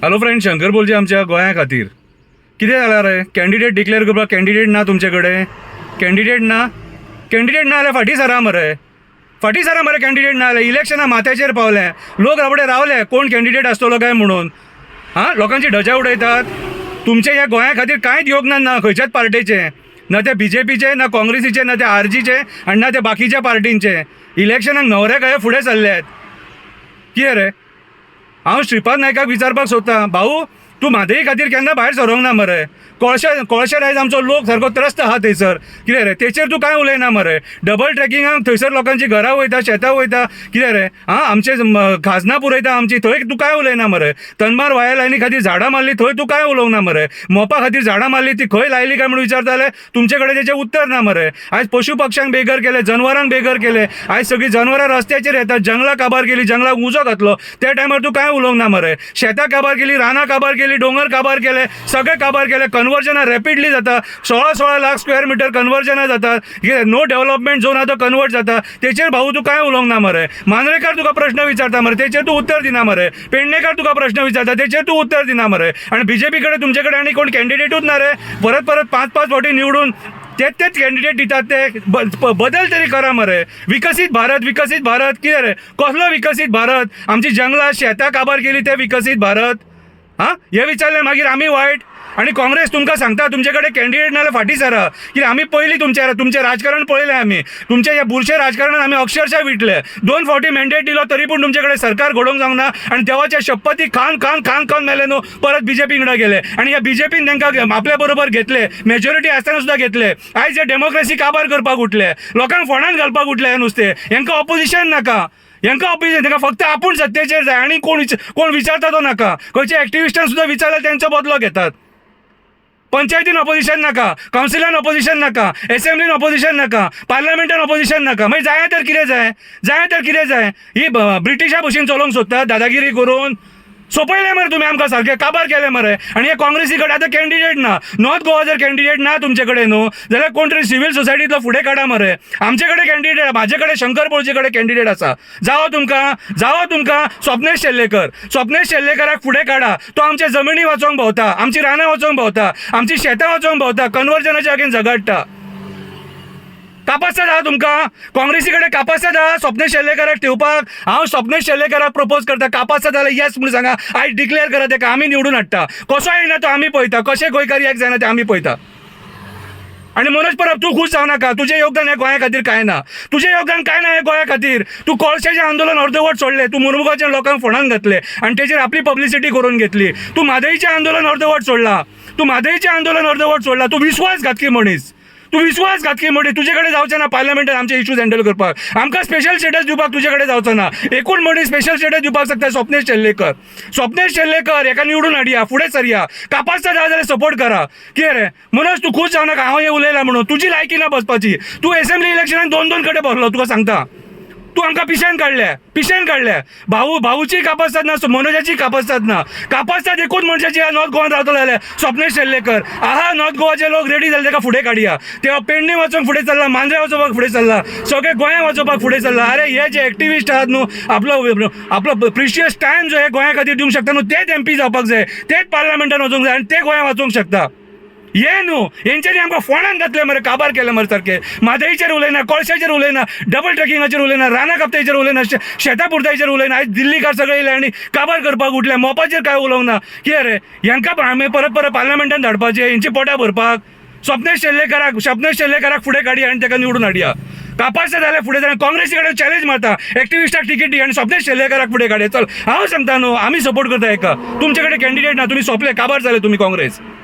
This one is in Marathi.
हॅलो फ्रेंड, शंकर बोलचे आमच्या गोंया खातीर कितें जालां रे? कॅन्डिडेट डिक्लेअर करपाक कॅन्डिडेट ना तुमचे कडेन? कॅन्डिडेट ना जाल्यार फाटीं सरा मरे कॅन्डिडेट ना जाल्यार इलेक्शनां माथ्याचेर पावले, लोक रोखडे रावले कोण कॅन्डिडेट आसतलो काय म्हणून. लोकांची धजा उडयतात. तुमचे ह्या गोंया खातीर कांयच योगदान ना खंयच्याच पार्टीचें, ना ते BJPचे, ना काँग्रेसीचे, ना ते RGचे आनी ना ते बाकीच्या पार्टींचे. इलेक्शनाक न्हवरे कहे फुडें सरल्यात. कितें रे? हांव श्रीपाद नायकाक विचारपाक सोदतां, भाऊ तूं म्हादई खातीर केन्ना भायर सरोंक ना मरे? कळशेर आयज आमचो लोक सारको त्रस्त आहा थंयसर. कितें रे? तेचेर तूं कांय उलयना मरे? डबल ट्रॅकिंगाक थंयसर लोकांची घरां वयता, शेतां वयता. कितें रे? आमचे खाजनां पुरयता आमची, थंय तूं कांय उलयना मरे? तनमार वाया लायनी खातीर झाडां मारली, थंय तूं कांय उलोवंक ना मरे? मोपा खातीर झाडां मारली, ती खंय लायली काय म्हणून विचारता जाल्यार तुमचे कडेन तेचें उत्तर ना मरे. आयज पशु पक्ष्यांक बेगर केले, जनवरांक बेगर केले. आयज सगळीं जनवरां रस्त्याचेर येतात, जंगलां काबार केली, जंगलाक उजो घातलो. त्या टायमार तूं कांय उलोवंक ना मरे? शेतां काबार केली, रानां काबार केली, डोंगर काबार केले, सगळे काबार केले. कन्वर्जनां रॅपिडली जाता, 16 लाख स्क्वेअर मिटर कन्वर्जनां जातात. नो डेव्हलपमेंट झोन आतां कन्वर्ट जाता. तेचेर भाऊ तूं कांय उलोवंक ना मरे? मांद्रेकार तुका प्रश्न विचारता मरे, तेचेर तूं उत्तर दिना मरे? पेडणेकार तुका प्रश्न विचारता, तेचेर तूं उत्तर दिना मरे? आणि BJP कडेन तुमचे कडेन आनी कोण कॅन्डिडेटूच ना रे? परत 5-5 फावटी निवडून तेच कॅन्डिडेट दितात ते. बदल तरी करा मरे. विकसीत भारत कितें रे? कसलो विकसीत भारत? आमची जंगलां शेतां काबार केली ते विकसीत भारत? हे विचारले मागीर आमी वायट. आणि काँग्रेस तुमकां सांगता तुमचे कडेन कॅन्डिडेट नाल्यार फाटीं सरा. कित्याक आमी पयलीं तुमचें राजकारण पळयलें आमी. तुमच्या ह्या बुरशे राजकारणान आमी अक्षरशः विटले. 2 फावटी मॅन्डेट दिलो तरी पूण तुमचे कडेन सरकार घडोवंक जावंक ना. आनी देवाच्या शपथी खान मेले न्हू, परत BJP कडेन गेले. आणि ह्या BJPन तांकां आपल्या बरोबर घेतले, मेजॉरिटी आसतना सुद्दां घेतले. आयज हे डेमोक्रेसी काबार करपाक उठले, लोकांक फोंडान घालपाक उठले हे नुस्तें. हांकां ऑपोजिशन नाका, तांकां फक्त आपूण सत्तेचेर जाय आनी कोण विचारता तो नाका. खंयच्या एक्टिविस्टांक सुद्दां विचारल्यार तेंचो बदलो घेतात. पंचायतीन ऑपोजिशन नाका, कावन्सिलान ऑपोजिशन नाका, असेंब्लीन ऑपोजिशन नाका, पार्लमेंटान ऑपोजिशन नाका. मागीर जाय तर कितें जाय? ही ब्रिटिशा भशेन चलोवंक सोदतात दादागिरी करून? सोपयले मरे तुमी आमकां, सारकें काबार केले मरे. आनी हे काँग्रेसी कडेन आतां कॅन्डिडेट ना. नॉर्थ गोवा जर कॅन्डिडेट ना तुमचे कडेन न्हू जाल्यार कोण तरी सिव्हील सोसायटींतलो फुडें काडा मरे. आमचे कडेन कॅन्डिडेट, म्हाजे कडेन शंकर बोळचे कडेन कॅन्डिडेट आसा. जावो तुमकां स्वप्नेश शेल्लेकराक फुडें काडा. तो आमचे जमिनी वाचोवंक भोंवता, आमची रानां वाचोवंक भोंवता, आमची शेतां वाचोवंक भोंवता, कन्वर्जनाच्या अगेन झगडटा. कापासता आहा तुमकां? काँग्रेसी कडेन कापासता आहा स्वप्नेश शेल्लेकराक ठेवपाक? हांव स्वप्नेश शेल्लेकराक प्रपोज करता, कापासता जाल्यार येस म्हणून सांगा. आयज डिक्लेअर करा तेका, आमी निवडून हाडटा. कसो येना तो आमी पळयता, कशे गोंयकार एक जायना ते आमी पळयता. आणि मनोज परब तूं खुश जावं नाका. तुजें योगदान हे गोंया खातीर कांय ना. हे गोंया खातीर. तूं कोळशाचें आंदोलन अर्दवट सोडलें, तूं मुरमुगाच्या लोकांक फोंडान घातले आनी तेचेर आपली पब्लिसिटी करून घेतली. तूं म्हादईचें आंदोलन अर्दवट सोडलां. तूं विश्वासघातकी मनीस. तुजे कडेन जावचें ना पार्लमेंटान आमचे इश्यूज हँडल करपाक. आमकां स्पेशल स्टेटस दिवपाक तुजे कडेन जावचो ना. एकूण मनीस स्पेशल स्टेटस दिवपाक शकता स्वप्नेश शेल्लेकर. हेका निवडून हाडया, फुडें सरया. कापासता जाल्यार सपोर्ट करा. कितें रे मनोज, तूं खुश जावं नाका हांव हे उलयलां म्हणून. तुजी लायकी ना बसपाची. तूं असेंब्ली इलेक्शनाक 2 कडेन भरलो, तुका सांगता. तूं आमकां पिशेन काडल्या. भाऊची कापासतात ना, मनोजाची कापासतात ना. कापासतात एकूच मनशाची नॉर्थ गोवान रावतलो जाल्यार स्वप्नेश शेल्लेकर. नॉर्थ गोवाचे लोक रेडी जाले, ताका फुडें काडया. तेव्हा पेडणे वचोंक फुडें चल्ला, मांद्रे वचोवपाक फुडें चल्ला, सगळे गोंया वचोवपाक फुडें चल्ला. अरे हे जे एक्टिविस्ट आहात न्हू, आपलो प्रिशियस टायम जो हे गोंया खातीर दिवंक शकता न्हू, तेच MP जावपाक जाय, तेच पार्लमेंटान वचूंक जाय आनी ते गोंया वाचोवंक शकता. हे न्हू, हेंच्यांनी आमकां फोंडान घातले मरे, काबार केले मरे सारके. म्हादईचेर उलयना, कळशाचेर उलयना, डबल ट्रॅकिंगाचेर उलयना, रानां कापतायचेर उलयना, शेतां पुरतायचेर उलयना. आयज दिल्लीकार सगळे येयले आनी काबार करपाक उठले, मोपाचेर काय उलोवंक ना. कितें रे? हांकां आमी परत पार्लमेंटान धाडपाचें, हेंची पोटां भरपाक? स्वप्नेश शेल्लेकराक फुडें काडया आनी ताका निवडून हाडया. कापासता जाल्यार फुडें जाल्यार काँग्रेसी कडेन चॅलेंज मारता, एक्टिविस्टाक तिकीट दी आनी स्वप्नेश शेल्लेकराक फुडें काडया. चल हांव सांगता न्हू, आमी सपोर्ट करता हेका. तुमचे कडेन कॅन्डिडेट ना, तुमी सोंपले, काबार जाले तुमी काँग्रेस.